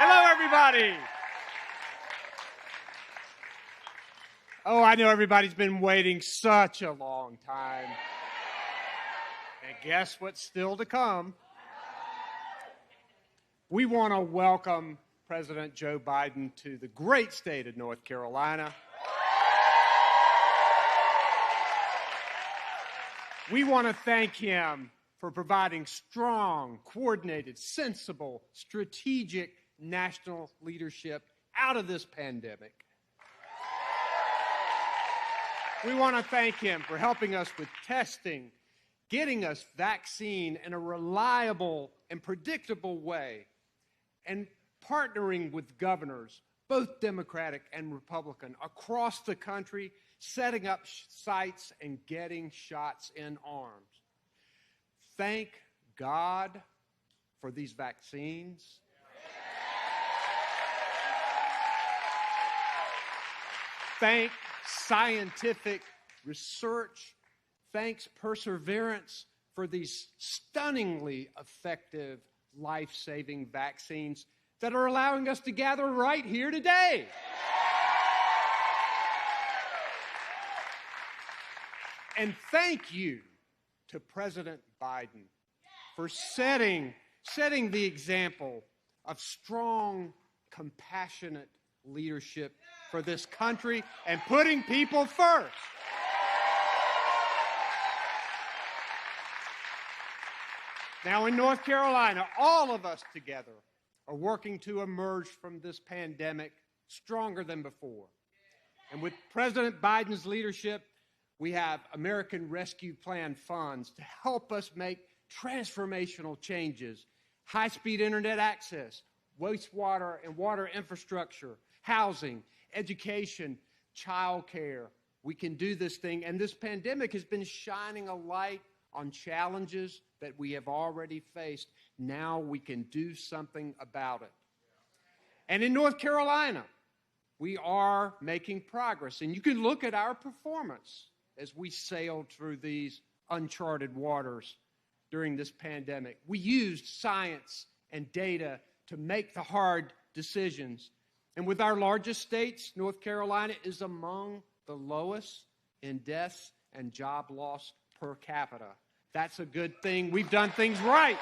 Hello, everybody. Oh, I know everybody's been waiting such a long time. And guess what's still to come? We want to welcome President Joe Biden to the great state of North Carolina. We want to thank him for providing strong, coordinated, sensible, strategic national leadership out of this pandemic. We want to thank him for helping us with testing, getting us vaccine in a reliable and predictable way, and partnering with governors, both Democratic and Republican, across the country, setting up sites and getting shots in arms. Thank God for these vaccines. Thank scientific research. Thanks perseverance for these stunningly effective, life-saving vaccines that are allowing us to gather right here today. And thank you to President Biden for setting the example of strong, compassionate leadership for this country and putting people first. Now, in North Carolina, all of us together are working to emerge from this pandemic stronger than before. And with President Biden's leadership, we have American Rescue Plan funds to help us make transformational changes, high-speed internet access, wastewater and water infrastructure, housing, education, childcare. We can do this thing, and this pandemic has been shining a light on challenges that we have already faced. Now we can do something about it. And in North Carolina, we are making progress, and you can look at our performance as we sailed through these uncharted waters during this pandemic. We used science and data to make the hard decisions. And with our largest states, North Carolina is among the lowest in deaths and job loss per capita. That's a good thing. We've done things right.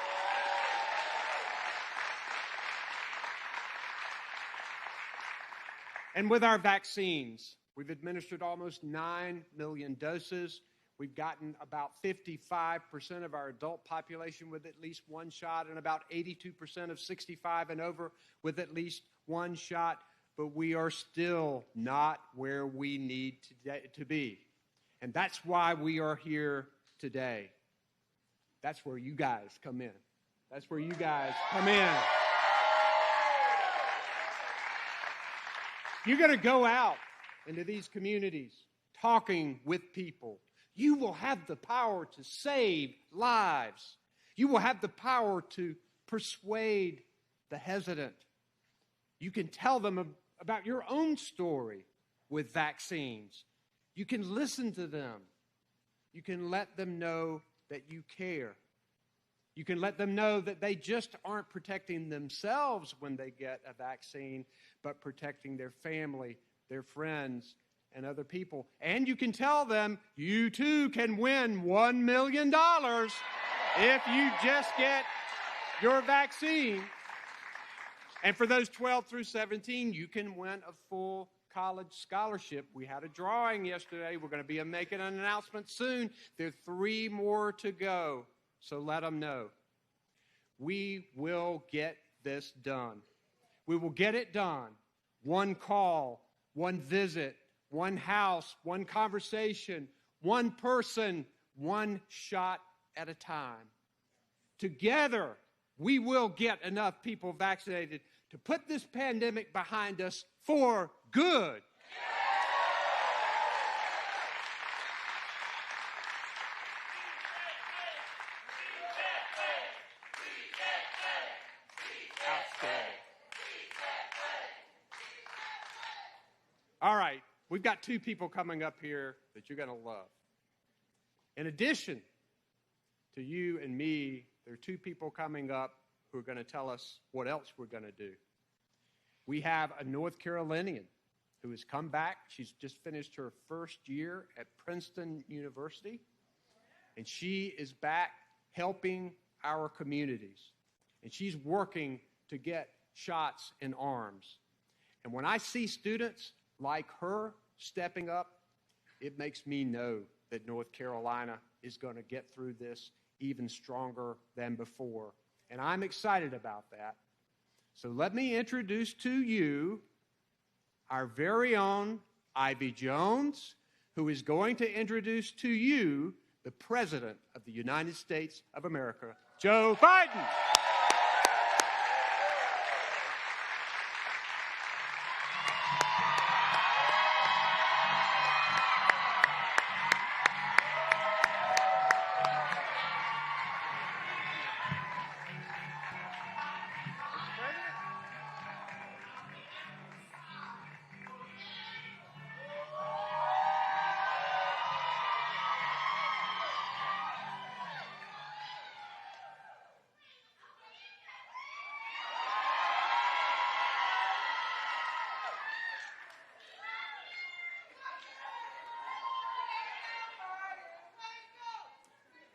And with our vaccines, we've administered almost 9 million doses. We've gotten about 55% of our adult population with at least one shot and about 82% of 65 and over with at least one shot. But we are still not where we need to be. And that's why we are here today. That's where you guys come in. That's where you guys come in. You're going to go out into these communities talking with people. You will have the power to save lives. You will have the power to persuade the hesitant. You can tell them about your own story with vaccines. You can listen to them. You can let them know that you care. You can let them know that they just aren't protecting themselves when they get a vaccine, but protecting their family, their friends, and other people. And you can tell them you too can win $1 million if you just get your vaccine. And for those 12 through 17, you can win a full college scholarship. We had a drawing yesterday. We're going to be making an announcement soon. There are 3 more to go, so let them know. We will get this done. We will get it done. One call, one visit, one house, one conversation, one person, one shot at a time. Together, we will get enough people vaccinated to put this pandemic behind us for good. All right, we've got 2 people coming up here that you're going to love. In addition to you and me, there are 2 people coming up who are going to tell us what else we're going to do. We have a North Carolinian who has come back. She's just finished her first year at Princeton University, and she is back helping our communities. And she's working to get shots in arms. And when I see students like her stepping up, it makes me know that North Carolina is going to get through this even stronger than before. And I'm excited about that. So let me introduce to you our very own Ivy Jones, who is going to introduce to you the President of the United States of America, Joe Biden.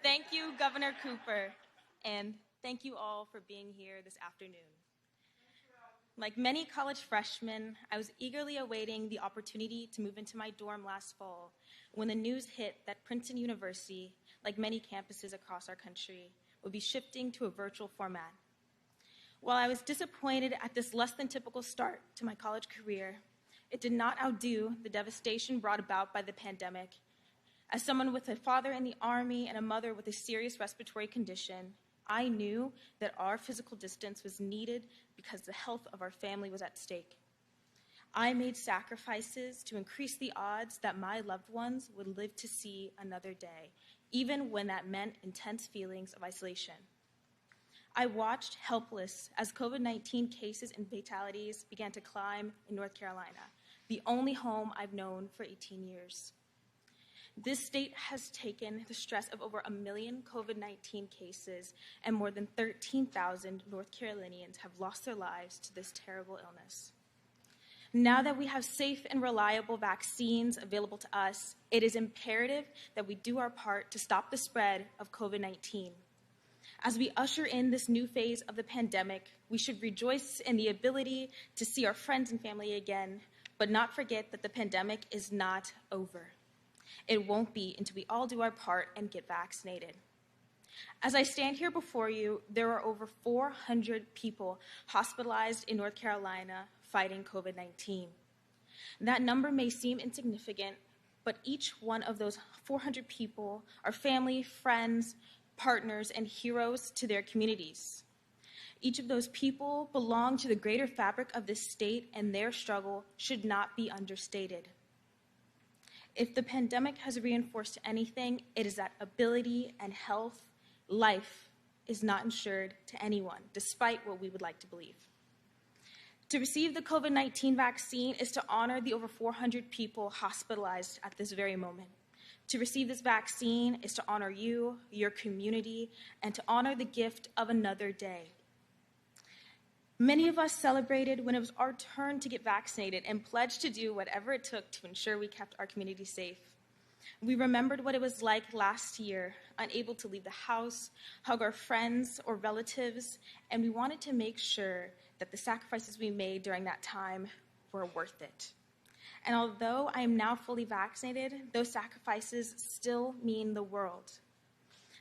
Thank you, Governor Cooper, and thank you all for being here this afternoon. Like many college freshmen, I was eagerly awaiting the opportunity to move into my dorm last fall when the news hit that Princeton University, like many campuses across our country, would be shifting to a virtual format. While I was disappointed at this less than typical start to my college career, it did not outdo the devastation brought about by the pandemic. As someone with a father in the Army and a mother with a serious respiratory condition, I knew that our physical distance was needed because the health of our family was at stake. I made sacrifices to increase the odds that my loved ones would live to see another day, even when that meant intense feelings of isolation. I watched helpless as COVID-19 cases and fatalities began to climb in North Carolina, the only home I've known for 18 years. This state has taken the stress of over 1 million COVID-19 cases, and more than 13,000 North Carolinians have lost their lives to this terrible illness. Now that we have safe and reliable vaccines available to us, it is imperative that we do our part to stop the spread of COVID-19. As we usher in this new phase of the pandemic, we should rejoice in the ability to see our friends and family again, but not forget that the pandemic is not over. It won't be until we all do our part and get vaccinated. As I stand here before you, there are over 400 people hospitalized in North Carolina fighting COVID-19. That number may seem insignificant, but each one of those 400 people are family, friends, partners, and heroes to their communities. Each of those people belong to the greater fabric of this state, and their struggle should not be understated. If the pandemic has reinforced anything, it is that ability and health, life, is not insured to anyone, despite what we would like to believe. To receive the COVID-19 vaccine is to honor the over 400 people hospitalized at this very moment. To receive this vaccine is to honor you, your community, and to honor the gift of another day. Many of us celebrated when it was our turn to get vaccinated and pledged to do whatever it took to ensure we kept our community safe. We remembered what it was like last year, unable to leave the house, hug our friends or relatives, and we wanted to make sure that the sacrifices we made during that time were worth it. And although I am now fully vaccinated, those sacrifices still mean the world.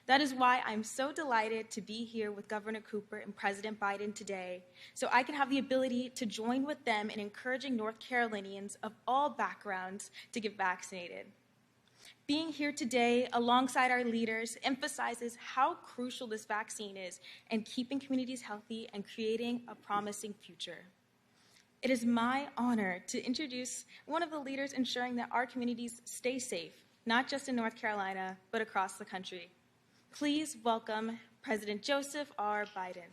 That is why I'm so delighted to be here with Governor Cooper and President Biden today, so I can have the ability to join with them in encouraging North Carolinians of all backgrounds to get vaccinated. Being here today alongside our leaders emphasizes how crucial this vaccine is in keeping communities healthy and creating a promising future. It is my honor to introduce one of the leaders ensuring that our communities stay safe, not just in North Carolina, but across the country. Please welcome President Joseph R. Biden.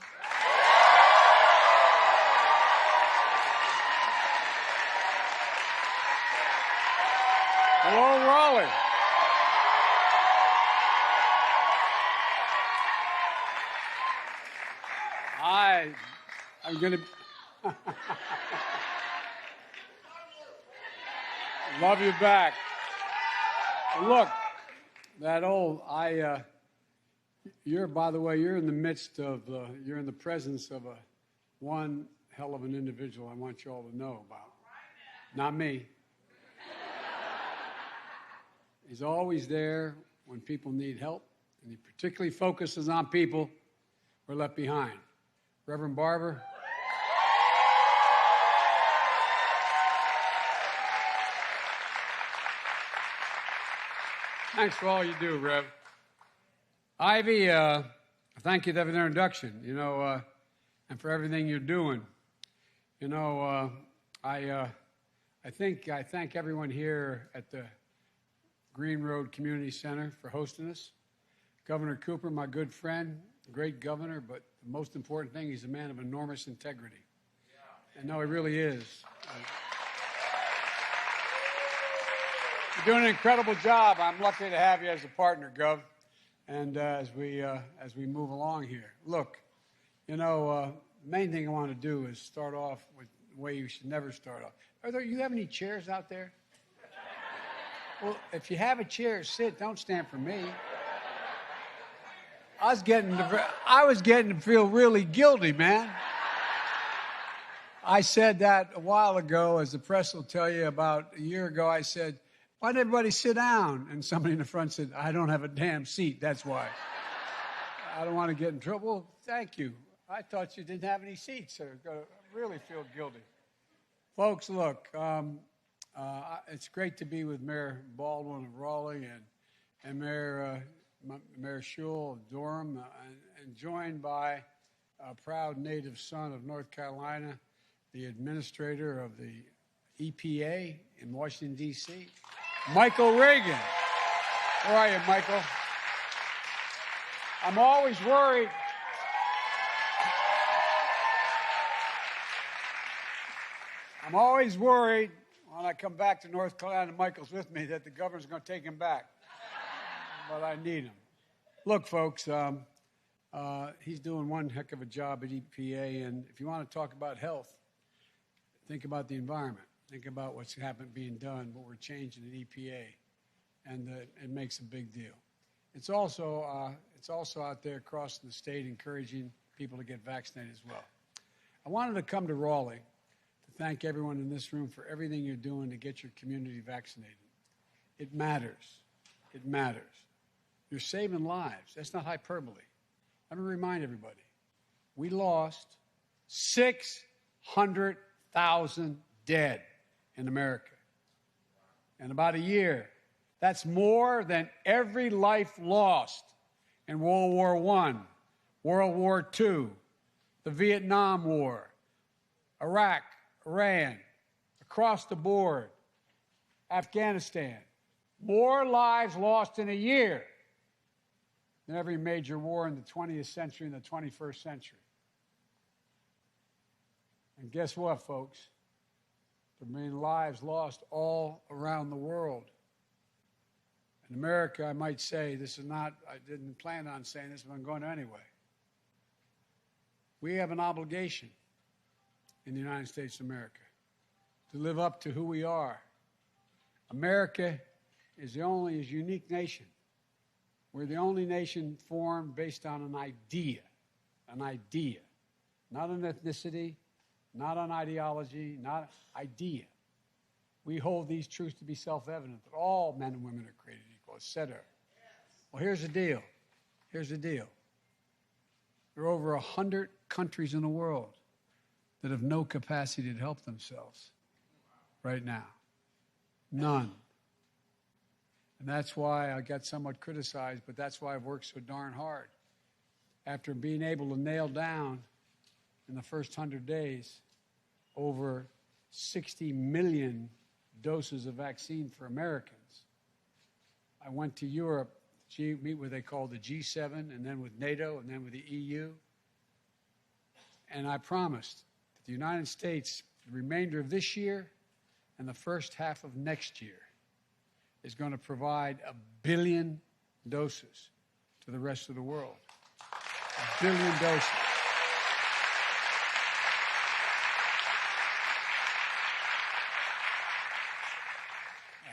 Hello, Raleigh. Love you back. Look, that old, by the way, you're in the midst of, you're in the presence of one hell of an individual I want you all to know about. Not me. He's always there when people need help, and he particularly focuses on people who are left behind. Reverend Barber. Thanks for all you do, Rev. Ivy, thank you for that introduction, and for everything you're doing. I thank everyone here at the Green Road Community Center for hosting us. Governor Cooper, my good friend, great governor, but the most important thing, he's a man of enormous integrity. And no, he really is. You're doing an incredible job. I'm lucky to have you as a partner, Gov. And as we move along here, look, the main thing I want to do is start off with the way you should never start off. You have any chairs out there? Well, if you have a chair, sit. Don't stand for me. I was getting to feel really guilty, man. I said that a while ago, as the press will tell you. About a year ago, I said, "Why did everybody sit down?" And somebody in the front said, "I don't have a damn seat. That's why." I don't want to get in trouble. Well, thank you. I thought you didn't have any seats, so I really feel guilty. Folks, look, it's great to be with Mayor Baldwin of Raleigh and Mayor Schewel of Durham, and joined by a proud native son of North Carolina, the administrator of the EPA in Washington, D.C., Michael Reagan. Where are you, Michael? I'm always worried. When I come back to North Carolina, Michael's with me, that the governor's going to take him back. But I need him. Look, folks, he's doing one heck of a job at EPA, and if you want to talk about health, think about the environment. Think about what's being done, what we're changing at EPA, and it makes a big deal. It's also out there across the state encouraging people to get vaccinated as well. I wanted to come to Raleigh to thank everyone in this room for everything you're doing to get your community vaccinated. It matters. It matters. You're saving lives. That's not hyperbole. Let me remind everybody, we lost 600,000 dead in America in about a year. That's more than every life lost in World War I, World War II, the Vietnam War, Iraq, Iran, across the board, Afghanistan. More lives lost in a year than every major war in the 20th century and the 21st century. And guess what, folks? There have been lives lost all around the world. In America, I might say, I didn't plan on saying this, but I'm going to anyway. We have an obligation in the United States of America to live up to who we are. America is the only unique nation. We're the only nation formed based on an idea, not an ethnicity, not on ideology, not idea. We hold these truths to be self-evident, that all men and women are created equal, etc. Well, here's the deal. There are over 100 countries in the world that have no capacity to help themselves right now. None. And that's why I got somewhat criticized, but that's why I've worked so darn hard. After being able to nail down in the first 100 days over 60 million doses of vaccine for Americans, I went to Europe to meet what they call the G7, and then with NATO, and then with the EU. And I promised that the United States, the remainder of this year and the first half of next year, is going to provide 1 billion doses to the rest of the world. 1 billion doses.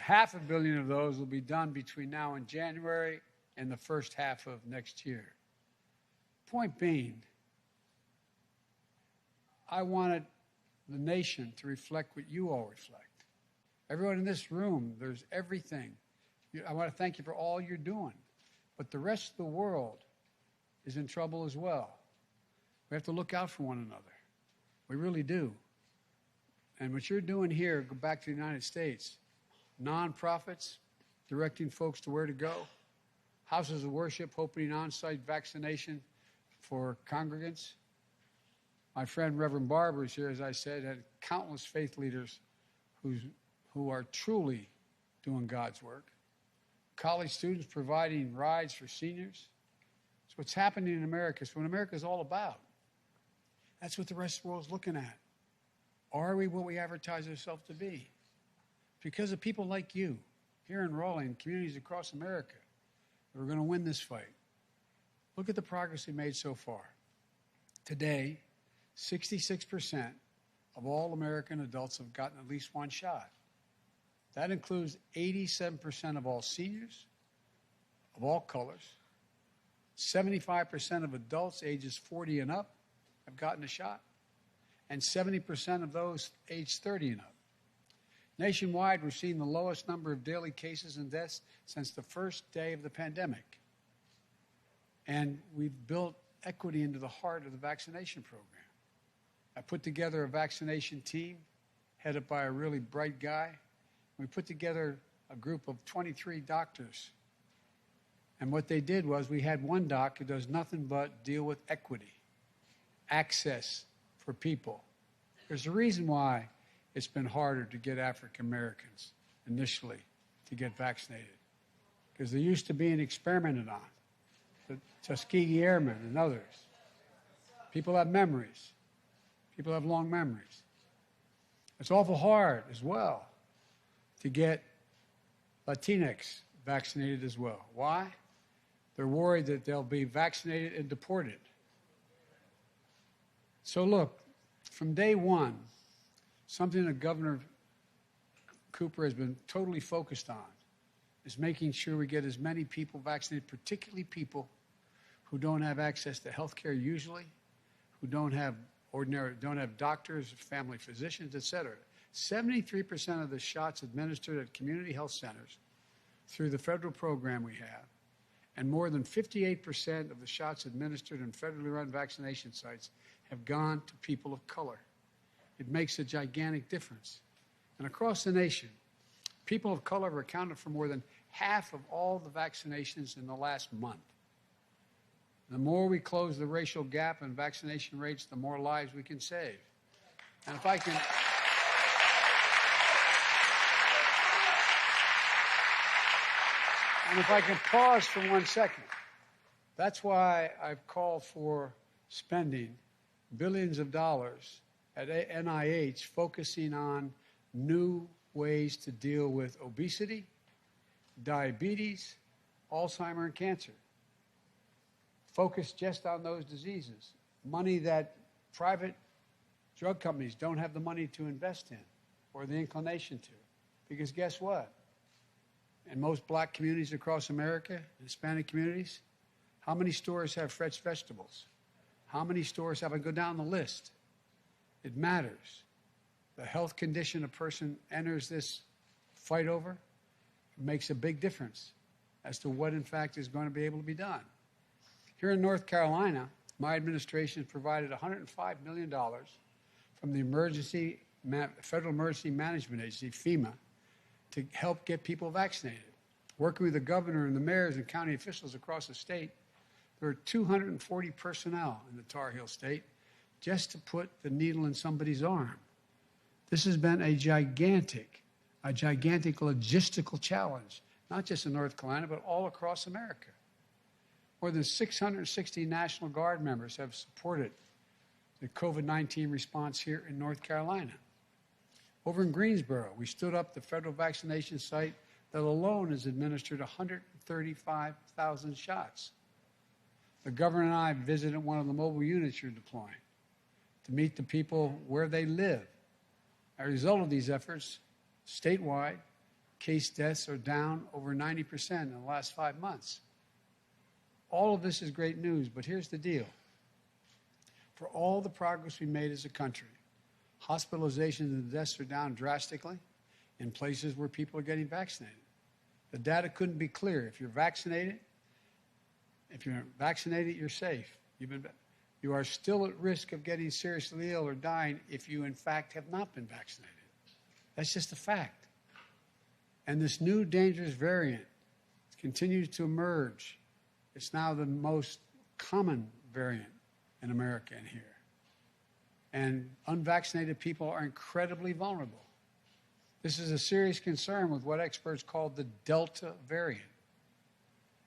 500 million of those will be done between now and January and the first half of next year. Point being, I wanted the nation to reflect what you all reflect. Everyone in this room, there's everything. I want to thank you for all you're doing. But the rest of the world is in trouble as well. We have to look out for one another. We really do. And what you're doing here, go back to the United States, nonprofits, directing folks to where to go, houses of worship, opening on-site vaccination for congregants. My friend Reverend Barber is here, as I said, had countless faith leaders who are truly doing God's work. College students providing rides for seniors. It's what's happening in America. It's what America is all about. That's what the rest of the world is looking at. Are we what we advertise ourselves to be? Because of people like you here in Raleigh and communities across America that are going to win this fight. Look at the progress we made so far. Today, 66% of all American adults have gotten at least one shot. That includes 87% of all seniors, of all colors. 75% of adults ages 40 and up have gotten a shot, and 70% of those aged 30 and up. Nationwide, we're seeing the lowest number of daily cases and deaths since the first day of the pandemic. And we've built equity into the heart of the vaccination program. I put together a vaccination team headed by a really bright guy. We put together a group of 23 doctors. And what they did was we had one doc who does nothing but deal with equity, access for people. There's a reason why it's been harder to get African Americans initially to get vaccinated, because they used to being experimented on. The Tuskegee Airmen and others. People have memories. People have long memories. It's awful hard as well to get Latinx vaccinated as well. Why? They're worried that they'll be vaccinated and deported. So look, from day one, something that Governor Cooper has been totally focused on is making sure we get as many people vaccinated, particularly people who don't have access to health care usually, who don't have doctors, family physicians, et cetera. 73% of the shots administered at community health centers through the federal program we have, and more than 58% of the shots administered in federally run vaccination sites have gone to people of color. It makes a gigantic difference. And across the nation, people of color have accounted for more than half of all the vaccinations in the last month. The more we close the racial gap in vaccination rates, the more lives we can save. And if I can pause for 1 second, that's why I've called for spending billions of dollars at NIH focusing on new ways to deal with obesity, diabetes, Alzheimer's, and cancer. Focus just on those diseases. Money that private drug companies don't have the money to invest in or the inclination to. Because guess what? In most black communities across America, Hispanic communities, how many stores have fresh vegetables? How many stores have I go down the list? It matters. The health condition a person enters this fight over makes a big difference as to what, in fact, is going to be able to be done. Here in North Carolina, my administration has provided $105 million from the Federal Emergency Management Agency, FEMA, to help get people vaccinated. Working with the governor and the mayors and county officials across the state, there are 240 personnel in the Tar Heel State just to put the needle in somebody's arm. This has been a gigantic logistical challenge, not just in North Carolina, but all across America. More than 660 National Guard members have supported the COVID-19 response here in North Carolina. Over in Greensboro, we stood up the federal vaccination site that alone has administered 135,000 shots. The governor and I visited one of the mobile units you're deploying to meet the people where they live. As a result of these efforts, statewide, Case deaths are down over 90% in the last 5 months. All of this is great news, but here's the deal. For all the progress we made as a country, hospitalizations and deaths are down drastically in places where people are getting vaccinated. The data couldn't be clearer. If you're vaccinated, you're safe. You are still at risk of getting seriously ill or dying if you, in fact, have not been vaccinated. That's just a fact. And this new dangerous variant continues to emerge. It's now the most common variant in America and here. And unvaccinated people are incredibly vulnerable. This is a serious concern with what experts call the Delta variant.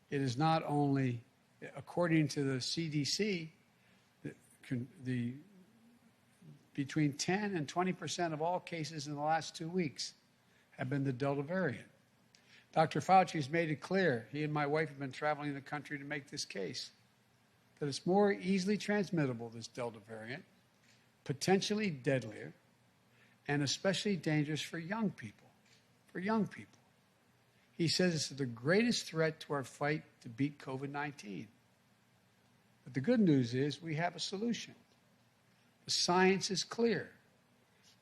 It is not only, according to the CDC, between 10 and 20% of all cases in the last 2 weeks have been the Delta variant. Dr. Fauci has made it clear, he and my wife have been traveling the country to make this case, that it's more easily transmittable, this Delta variant, potentially deadlier, and especially dangerous for young people. He says it's the greatest threat to our fight to beat COVID-19. But the good news is we have a solution. The science is clear.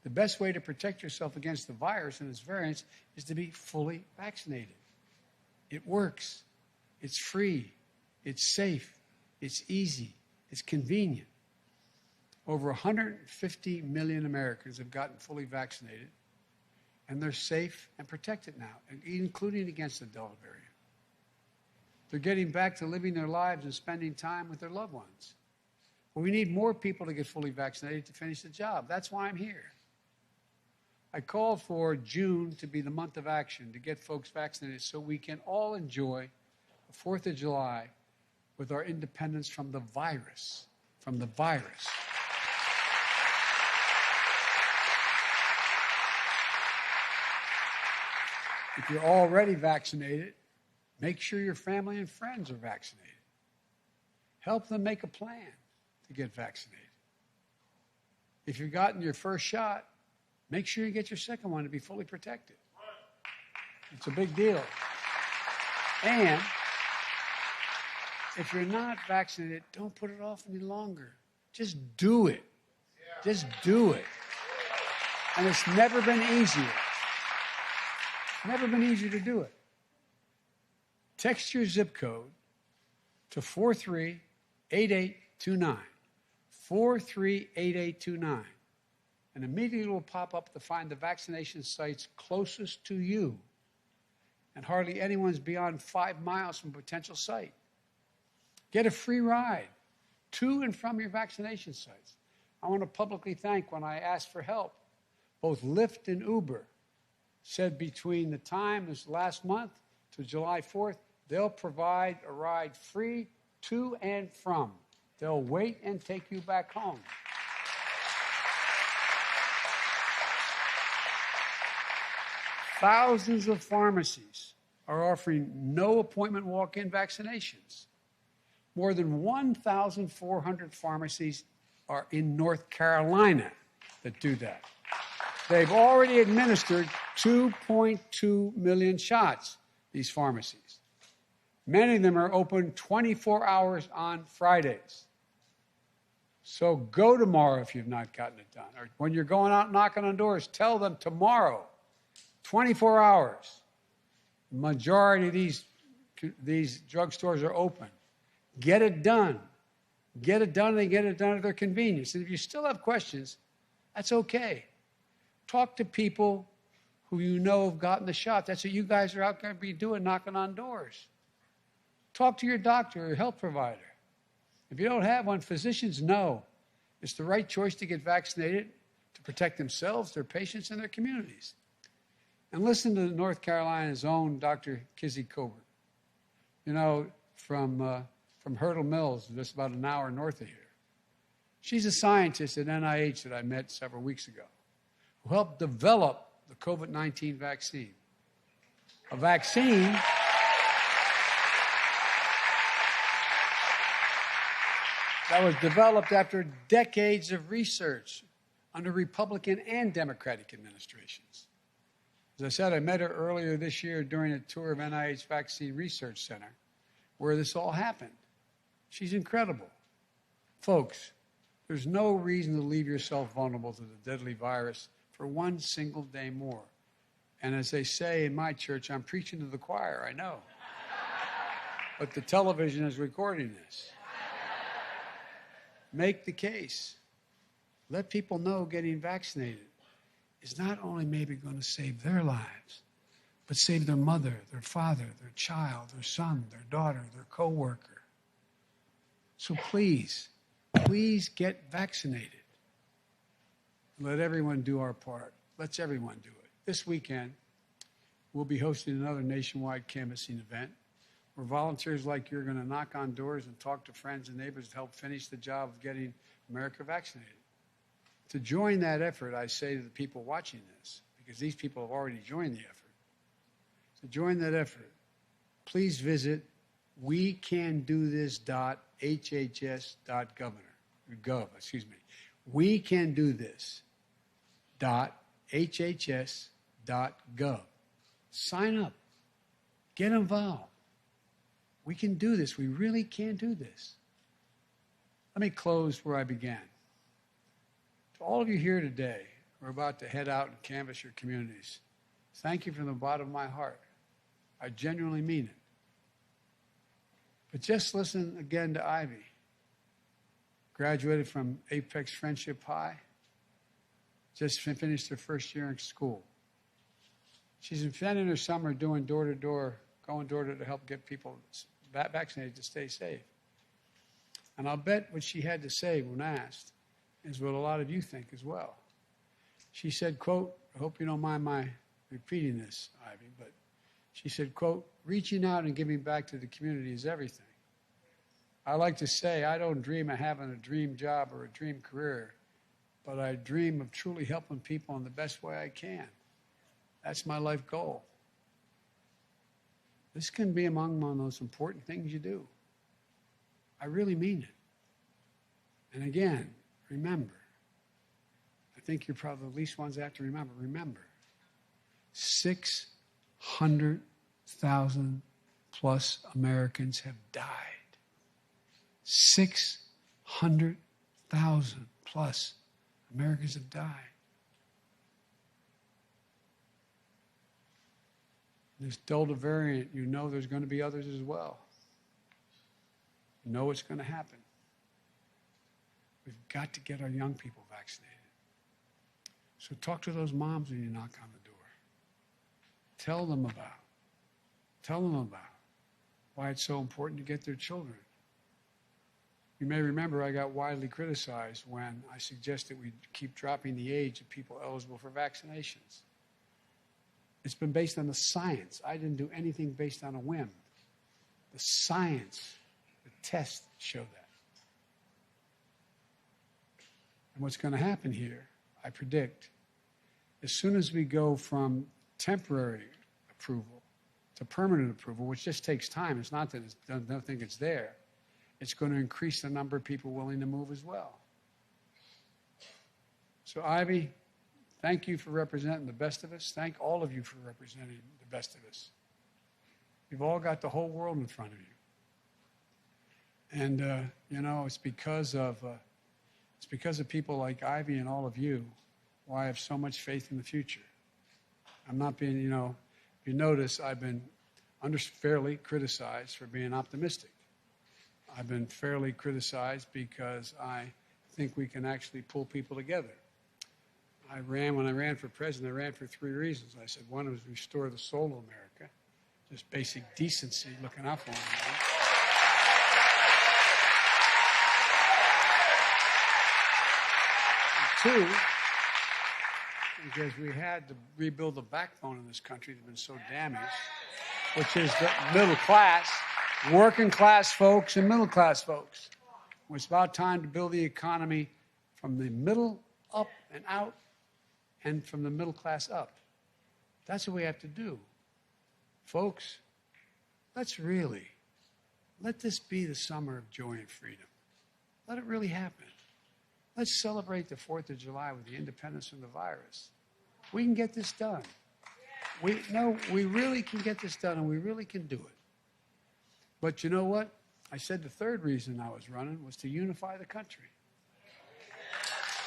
The best way to protect yourself against the virus and its variants is to be fully vaccinated. It works. It's free. It's safe. It's easy. It's convenient. Over 150 million Americans have gotten fully vaccinated, and they're safe and protected now, including against the Delta variant. They're getting back to living their lives and spending time with their loved ones. Well, we need more people to get fully vaccinated to finish the job. That's why I'm here. I called for June to be the month of action to get folks vaccinated so we can all enjoy the 4th of July with our independence from the virus. If you're already vaccinated, make sure your family and friends are vaccinated. Help them make a plan to get vaccinated. If you've gotten your first shot, make sure you get your second one to be fully protected. It's a big deal. And if you're not vaccinated, don't put it off any longer. Just do it. Just do it. And it's never been easier. Never been easier to do it. Text your zip code to 438829. 438829. And immediately it will pop up to find the vaccination sites closest to you. And hardly anyone's beyond 5 miles from a potential site. Get a free ride to and from your vaccination sites. I want to publicly thank, when I asked for help, both Lyft and Uber said between the time this last month to July 4th, they'll provide a ride free to and from. They'll wait and take you back home. Thousands of pharmacies are offering no appointment walk-in vaccinations. More than 1,400 pharmacies are in North Carolina that do that. They've already administered 2.2 million shots, these pharmacies. Many of them are open 24 hours on Fridays. So go tomorrow if you've not gotten it done. Or when you're going out knocking on doors, tell them tomorrow, 24 hours. The majority of these drugstores are open. Get it done. Get it done, and they get it done at their convenience. And if you still have questions, that's okay. Talk to people who you know have gotten the shot. That's what you guys are out there be doing, knocking on doors. Talk to your doctor or your health provider. If you don't have one, physicians know it's the right choice to get vaccinated to protect themselves, their patients, and their communities. And listen to North Carolina's own Dr. Kizzy Colbert. You know, from Hurdle Mills, just about an hour north of here. She's a scientist at NIH that I met several weeks ago, who helped develop the COVID-19 vaccine. A vaccine that was developed after decades of research under Republican and Democratic administrations. As I said, I met her earlier this year during a tour of NIH Vaccine Research Center, where this all happened. She's incredible. Folks, there's no reason to leave yourself vulnerable to the deadly virus for one single day more. And as they say in my church, I'm preaching to the choir, I know. But the television is recording this. Make the case. Let people know getting vaccinated is not only maybe going to save their lives, but save their mother, their father, their child, their son, their daughter, their coworker. So please get vaccinated. Let everyone do our part. Let's everyone do it. This weekend, we'll be hosting another nationwide canvassing event where volunteers like you are going to knock on doors and talk to friends and neighbors to help finish the job of getting America vaccinated. To join that effort, I say to the people watching this, because these people have already joined the effort, to join that effort, please visit wecandothis.hhs.gov. wecandothis.hhs.gov. Sign up. Get involved. We can do this. We really can do this. Let me close where I began. To all of you here today, we're about to head out and canvass your communities. Thank you from the bottom of my heart. I genuinely mean it. But just listen again to Ivy. Graduated from Apex Friendship High. Just finished her first year in school. She's been spending her summer doing door-to-door, going door-to-door to help get people vaccinated to stay safe. And I'll bet what she had to say when asked is what a lot of you think as well. She said, quote, I hope you don't mind my repeating this, Ivy, but she said, quote, reaching out and giving back to the community is everything. I like to say I don't dream of having a dream job or a dream career, but I dream of truly helping people in the best way I can. That's my life goal. This can be among one of those important things you do. I really mean it. And again, remember, I think you're probably the least ones that have to remember. Remember, 600,000 plus Americans have died. 600,000 plus Americans have died. This Delta variant, you know there's going to be others as well. You know it's going to happen. We've got to get our young people vaccinated. So talk to those moms when you knock on the door. Tell them about why it's so important to get their children. You may remember I got widely criticized when I suggested we keep dropping the age of people eligible for vaccinations. It's been based on the science. I didn't do anything based on a whim. The science, the tests show that. And what's going to happen here, I predict, as soon as we go from temporary approval to permanent approval, which just takes time, it's not that I don't think it's there, it's going to increase the number of people willing to move as well. So, Ivy, thank you for representing the best of us. Thank all of you for representing the best of us. You've all got the whole world in front of you. And, you know, it's because of people like Ivy and all of you why I have so much faith in the future. I'm not being, you know, if you notice, I've been fairly criticized for being optimistic. I've been fairly criticized because I think we can actually pull people together. When I ran for president, I ran for 3 reasons. I said one was restore the soul of America, just basic decency, looking out for one another. And 2, because we had to rebuild the backbone of this country that's been so damaged, which is the middle class, working class folks and middle class folks. It's about time to build the economy from the middle up and out, and from the middle class up. That's what we have to do. Folks, let this be the summer of joy and freedom. Let it really happen. Let's celebrate the 4th of July with the independence from the virus. We can get this done. we really can get this done, and we really can do it. But you know what? I said the third reason I was running was to unify the country.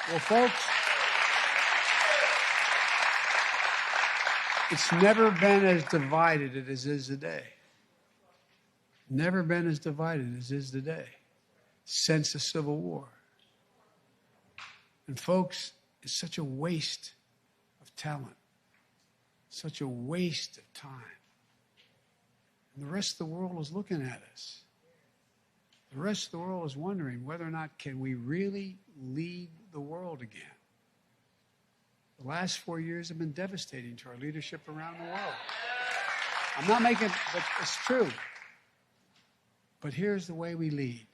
Well, folks, it's never been as divided as it is today. Never been as divided as it is today since the Civil War. And folks, it's such a waste of talent, such a waste of time. And the rest of the world is looking at us. The rest of the world is wondering whether or not can we really lead the world again. The last 4 years have been devastating to our leadership around the world. I'm not making, but it's true. But here's the way we lead.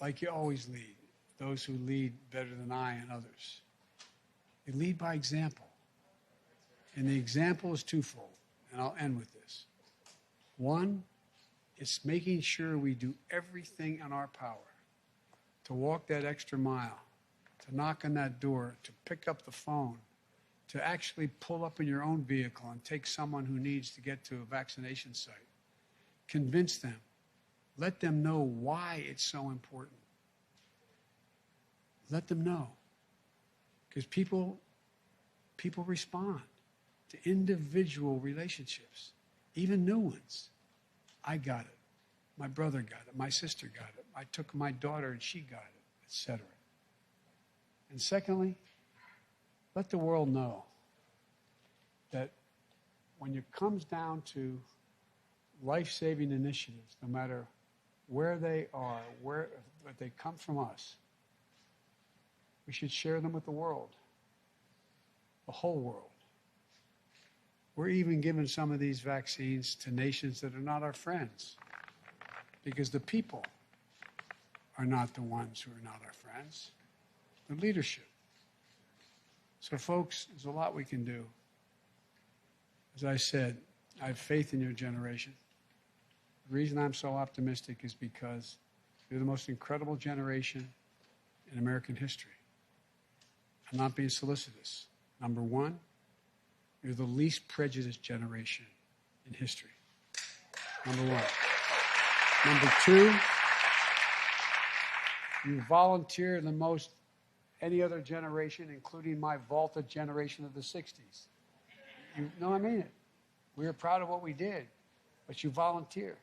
Like you always lead. Those who lead better than I and others. They lead by example. And the example is twofold. And I'll end with this. One, it's making sure we do everything in our power to walk that extra mile, to knock on that door, to pick up the phone, to actually pull up in your own vehicle and take someone who needs to get to a vaccination site. Convince them. Let them know why it's so important. Let them know. Because people respond to individual relationships, even new ones. I got it. My brother got it. My sister got it. I took my daughter and she got it, etc. And secondly, let the world know that when it comes down to life-saving initiatives, no matter where they are, where they come from us, we should share them with the world, the whole world. We're even giving some of these vaccines to nations that are not our friends because the people are not the ones who are not our friends, the leadership. So, folks, there's a lot we can do. As I said, I have faith in your generation. The reason I'm so optimistic is because you're the most incredible generation in American history. I'm not being solicitous. Number one, you're the least prejudiced generation in history. Number one. Number two, you volunteer the most any other generation, including my vaulted generation of the 60s. I mean it. We are proud of what we did, but you volunteer.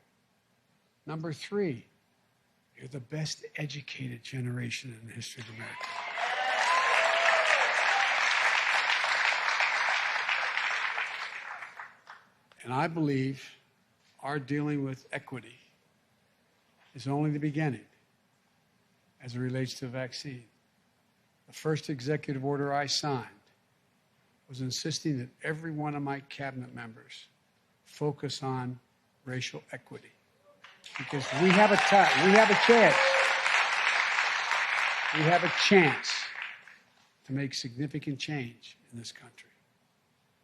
Number three, you're the best educated generation in the history of America. And I believe our dealing with equity is only the beginning as it relates to a vaccine. The first executive order I signed was insisting that every one of my cabinet members focus on racial equity. Because we have a chance. We have a chance to make significant change in this country.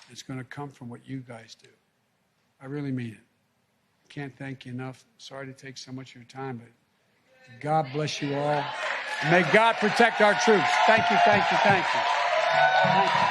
It's going to come from what you guys do. I really mean it. Can't thank you enough. Sorry to take so much of your time, but God bless you all. And may God protect our troops. Thank you, thank you, thank you. Thank you.